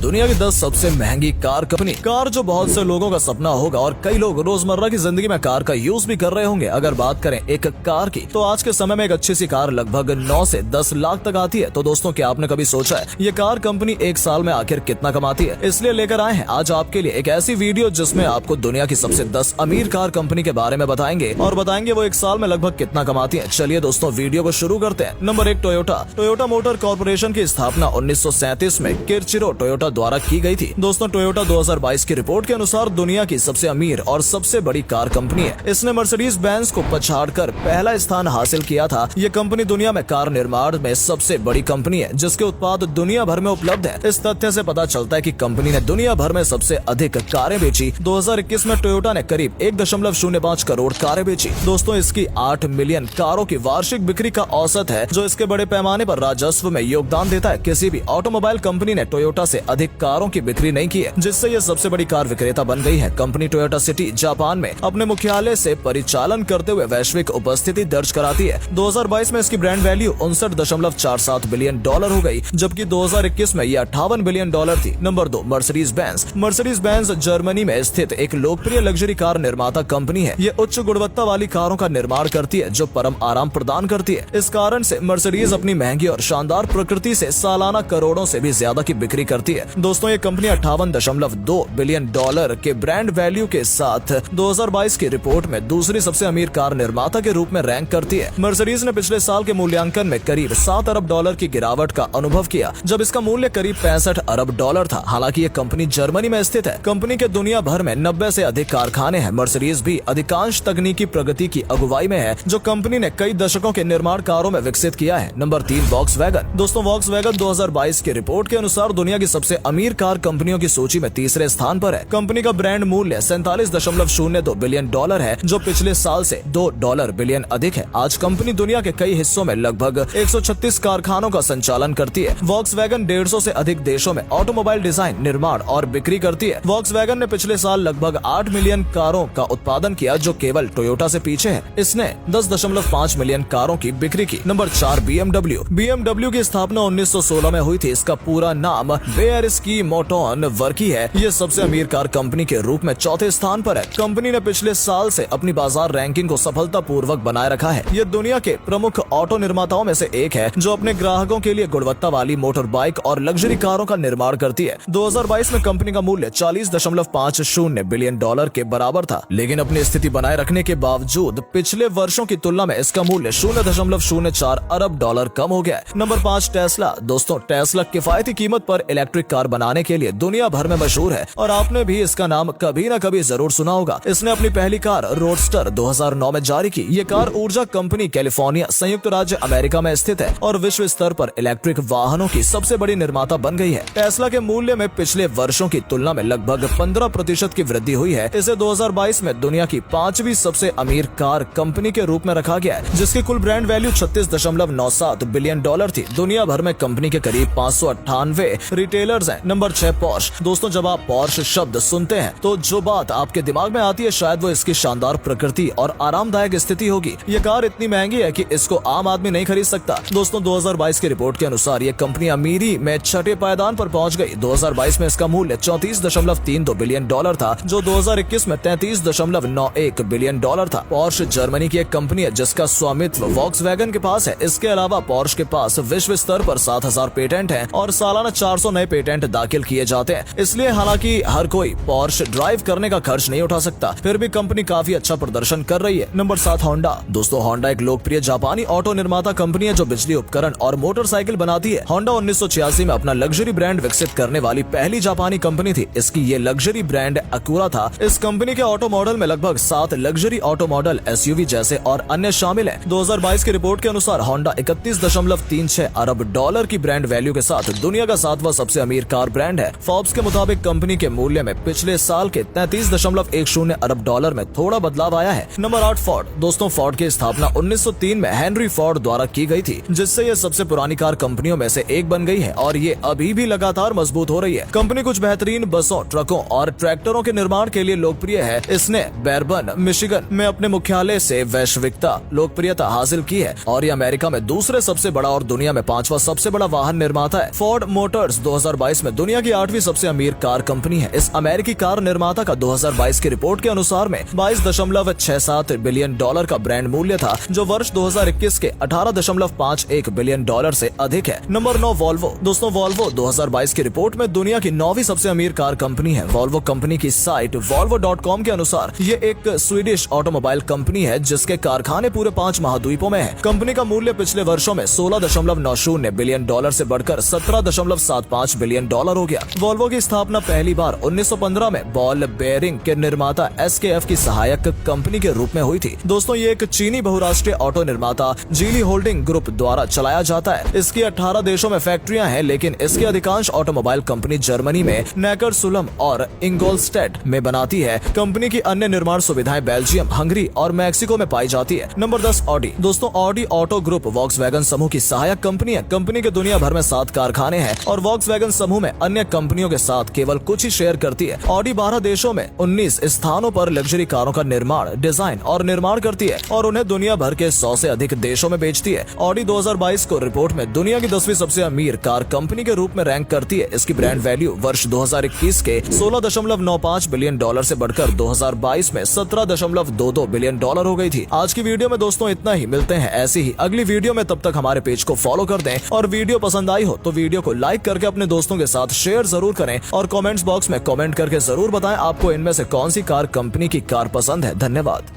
दुनिया की 10 सबसे महंगी कार कंपनी। कार जो बहुत से लोगों का सपना होगा और कई लोग रोजमर्रा की जिंदगी में कार का यूज भी कर रहे होंगे। अगर बात करें एक कार की, तो आज के समय में एक अच्छी सी कार लगभग 9 से 10 लाख तक आती है। तो दोस्तों, क्या आपने कभी सोचा है ये कार कंपनी एक साल में आखिर कितना कमाती है? इसलिए लेकर आए हैं आज आपके लिए एक ऐसी वीडियो जिसमें आपको दुनिया की सबसे 10 अमीर कार कंपनी के बारे में बताएंगे और बताएंगे वो एक साल में लगभग कितना कमाती है। चलिए दोस्तों, वीडियो को शुरू करते हैं। Number 1, Toyota. Toyota motor corporation की स्थापना 1937 में किरचिरो टोयोटा द्वारा की गई थी। दोस्तों, टोयोटा 2022 की रिपोर्ट के अनुसार दुनिया की सबसे अमीर और सबसे बड़ी कार कंपनी है। इसने मर्सिडीज बेंज को पछाड़कर पहला स्थान हासिल किया था। ये कंपनी दुनिया में कार निर्माण में सबसे बड़ी कंपनी है, जिसके उत्पाद दुनिया भर में उपलब्ध है। इस तथ्य से पता चलता है कि कंपनी ने दुनिया भर में सबसे अधिक कारें बेची। 2021 में टोयोटा ने करीब 1.05 करोड़ कारें बेची। दोस्तों, इसकी 8 मिलियन कारों की वार्षिक बिक्री का औसत है, जो इसके बड़े पैमाने पर राजस्व में योगदान देता है। किसी भी ऑटोमोबाइल कंपनी ने टोयोटा से अधिक कारों की बिक्री नहीं की है, जिससे ये सबसे बड़ी कार विक्रेता बन गई है। कंपनी टोयोटा सिटी जापान में अपने मुख्यालय से परिचालन करते हुए वैश्विक उपस्थिति दर्ज कराती है। 2022 में इसकी ब्रांड वैल्यू 59.47 बिलियन डॉलर हो गई, जबकि 2021 में यह 58 बिलियन डॉलर थी। Number 2, Mercedes Benz. Mercedes Benz Germany में स्थित एक लोकप्रिय लग्जरी कार निर्माता कंपनी है। ये उच्च गुणवत्ता वाली कारों का निर्माण करती है, जो परम आराम प्रदान करती है। इस कारण से मर्सिडीज अपनी महंगी और शानदार प्रकृति से सालाना करोड़ों से भी ज्यादा की बिक्री करती है। दोस्तों, ये कंपनी 58.2 बिलियन डॉलर के ब्रांड वैल्यू के साथ 2022 की रिपोर्ट में दूसरी सबसे अमीर कार निर्माता के रूप में रैंक करती है। मर्सिडीज ने पिछले साल के मूल्यांकन में करीब 7 अरब डॉलर की गिरावट का अनुभव किया, जब इसका मूल्य करीब 65 अरब डॉलर था। हालांकि ये कंपनी जर्मनी में स्थित है। कंपनी के दुनिया भर में 90 से अधिक कारखाने हैं। मर्सिडीज भी अधिकांश तकनीकी प्रगति की अगुवाई में है, जो कंपनी ने कई दशकों के निर्माण कारों में विकसित किया है। Number 3, Volkswagen. दोस्तों, वॉक्सवैगन 2022 की रिपोर्ट के अनुसार दुनिया की सबसे अमीर कार कंपनियों की सूची में तीसरे स्थान पर है। कंपनी का ब्रांड मूल्य 47.02 बिलियन डॉलर है, जो पिछले साल से $2 बिलियन अधिक है। आज कंपनी दुनिया के कई हिस्सों में लगभग 136 कारखानों का संचालन करती है। वॉक्सवैगन 150 से अधिक देशों में ऑटोमोबाइल डिजाइन, निर्माण और बिक्री करती है। वॉक्सवैगन ने पिछले साल लगभग 8 मिलियन कारों का उत्पादन किया, जो केवल टोयोटा से पीछे है। इसने 10.5 मिलियन कारों की बिक्री की। Number 4, BMW। BMW की स्थापना 1916 में हुई थी। इसका पूरा नाम बेयरस्की मोटोन वर्की है। ये सबसे अमीर कार कंपनी के रूप में चौथे स्थान पर है। कंपनी ने पिछले साल से अपनी बाजार रैंकिंग को सफलतापूर्वक बनाए रखा है। ये दुनिया के प्रमुख ऑटो निर्माताओं में से एक है, जो अपने ग्राहकों के लिए गुणवत्ता वाली मोटर बाइक और लग्जरी कारों का निर्माण करती है। 2022 में कंपनी का मूल्य 40.50 बिलियन डॉलर के बराबर था, लेकिन अपनी स्थिति बनाए रखने के बावजूद पिछले वर्षों की तुलना में इसका मूल्य 0.04 अरब डॉलर कम हो गया है। Number 5, Tesla. दोस्तों, टेस्ला किफायती कीमत पर इलेक्ट्रिक कार बनाने के लिए दुनिया भर में मशहूर है और आपने भी इसका नाम कभी न कभी जरूर सुना होगा। इसने अपनी पहली कार रोडस्टर 2009 में जारी की। ये कार ऊर्जा कंपनी कैलिफोर्निया, संयुक्त राज्य अमेरिका में स्थित है और विश्व स्तर पर इलेक्ट्रिक वाहनों की सबसे बड़ी निर्माता बन गई है। टेस्ला के मूल्य में पिछले वर्षों की तुलना में लगभग 15% की वृद्धि हुई है। इसे 2022 में दुनिया की 5वीं सबसे अमीर कार कंपनी के रूप में रखा गया है, जिसकी कुल ब्रांड वैल्यू 36.97 बिलियन डॉलर थी। दुनिया भर में कंपनी के करीब 598 रिटेलर्स हैं। Number 6, Porsche. दोस्तों, जब आप पॉर्श शब्द सुनते हैं तो जो बात आपके दिमाग में आती है, शायद वो इसकी शानदार प्रकृति और आरामदायक स्थिति होगी। ये कार इतनी महंगी है कि इसको आम आदमी नहीं खरीद सकता। दोस्तों, 2022 की रिपोर्ट के अनुसार ये कंपनी अमीरी में छठे पायदान पर पहुंच गई। 2022 में इसका मूल्य 34.32 बिलियन डॉलर था, जो 2021 में 33.91 बिलियन डॉलर था। पॉर्श जर्मनी की एक कंपनी है, जिसका स्वामित्व वॉक्सवैगन के पास है। इसके अलावा पॉर्श के पास विश्व स्तर पर 7000 पेटेंट हैं और सालाना 400 नए पेटेंट दाखिल किए जाते हैं। इसलिए हालांकि हर कोई पॉर्श ड्राइव करने का खर्च नहीं उठा सकता, फिर भी कंपनी काफी अच्छा प्रदर्शन कर रही है। Number 7, Honda. दोस्तों, होंडा एक लोकप्रिय जापानी ऑटो निर्माता कंपनी है, जो बिजली उपकरण और मोटरसाइकिल बनाती है। होंडा 1986 में अपना लग्जरी ब्रांड विकसित करने वाली पहली जापानी कंपनी थी। इसकी ये लग्जरी ब्रांड अकूरा था। इस कंपनी के ऑटो मॉडल में लगभग 7 लग्जरी ऑटो मॉडल, SUV जैसे और अन्य शामिल हैं। 2022 की रिपोर्ट के अनुसार होंडा 31.36 अरब डॉलर की ब्रांड वैल्यू के साथ दुनिया का 7वां सबसे अमीर कार ब्रांड है। फोर्ब्स के मुताबिक कंपनी के मूल्य में पिछले साल के 33.10 अरब डॉलर में थोड़ा बदलाव आया है। Number 8, Ford. दोस्तों, फोर्ड की स्थापना 1903 में हेनरी फोर्ड द्वारा की गई थी, जिससे ये सबसे पुरानी कार कंपनियों में से एक बन गई है और ये अभी भी लगातार मजबूत हो रही है। कंपनी कुछ बेहतरीन बसों, ट्रकों और ट्रैक्टरों के निर्माण के लिए लोकप्रिय है। इसने बेरबन, मिशिगन में अपने मुख्यालय से वैश्विकता लोकप्रियता हासिल की है और ये अमेरिका में दूसरे सबसे बड़ा और दुनिया में 5वां सबसे बड़ा वाहन निर्माता है। फोर्ड मोटर्स 2022 2022 में दुनिया की 8वीं सबसे अमीर कार कंपनी है। इस अमेरिकी कार निर्माता का 2022 की रिपोर्ट के अनुसार में 22.67 बिलियन डॉलर का ब्रांड मूल्य था, जो वर्ष 2021 के 18.51 बिलियन डॉलर से अधिक है। Number 9 Volvo. दोस्तों, वॉल्वो 2022 की रिपोर्ट में दुनिया की 9वीं सबसे अमीर कार कंपनी है। वॉल्वो कंपनी की साइट volvo.com के अनुसार ये एक स्वीडिश ऑटोमोबाइल कंपनी है जिसके कारखाने पूरे 5 महाद्वीपों में है। कंपनी का मूल्य पिछले वर्षों में 16.90 बिलियन डॉलर से बढ़कर 17.75 बिलियन डॉलर हो गया। वॉल्वो की स्थापना पहली बार 1915 में बॉल बेयरिंग के निर्माता SKF की सहायक कंपनी के रूप में हुई थी। दोस्तों, ये एक चीनी बहुराष्ट्रीय ऑटो निर्माता जीली होल्डिंग ग्रुप द्वारा चलाया जाता है। इसकी 18 देशों में फैक्ट्रियां हैं, लेकिन इसकी अधिकांश ऑटोमोबाइल कंपनी जर्मनी में नेकरसुलम और इंगोलस्टेड में बनाती है। कंपनी की अन्य निर्माण सुविधाएं बेल्जियम, हंगरी और मैक्सिको में पाई जाती है। Number 10 Audi. दोस्तों, ऑडी ऑटो ग्रुप वॉक्सवैगन समूह की सहायक कंपनी है। कंपनी के दुनिया भर में 7 कारखाने हैं और वॉक्सवैगन समूह में अन्य कंपनियों के साथ केवल कुछ ही शेयर करती है। ऑडी 12 देशों में 19 स्थानों पर लग्जरी कारों का निर्माण, डिजाइन और निर्माण करती है और उन्हें दुनिया भर के 100 से अधिक देशों में बेचती है। ऑडी 2022 को रिपोर्ट में दुनिया की 10वीं सबसे अमीर कार कंपनी के रूप में रैंक करती है। इसकी ब्रांड वैल्यू वर्ष 2021 के 16.95 बिलियन डॉलर से बढ़कर 2022 में 17.22 बिलियन डॉलर हो गई थी। आज की वीडियो में दोस्तों इतना ही। मिलते हैं ऐसी ही अगली वीडियो में। तब तक हमारे पेज को फॉलो कर दें और वीडियो पसंद आई हो तो वीडियो को लाइक करके अपने दोस्तों के साथ शेयर जरूर करें और कमेंट्स बॉक्स में कमेंट करके जरूर बताएं आपको इनमें से कौन सी कार कंपनी की कार पसंद है। धन्यवाद।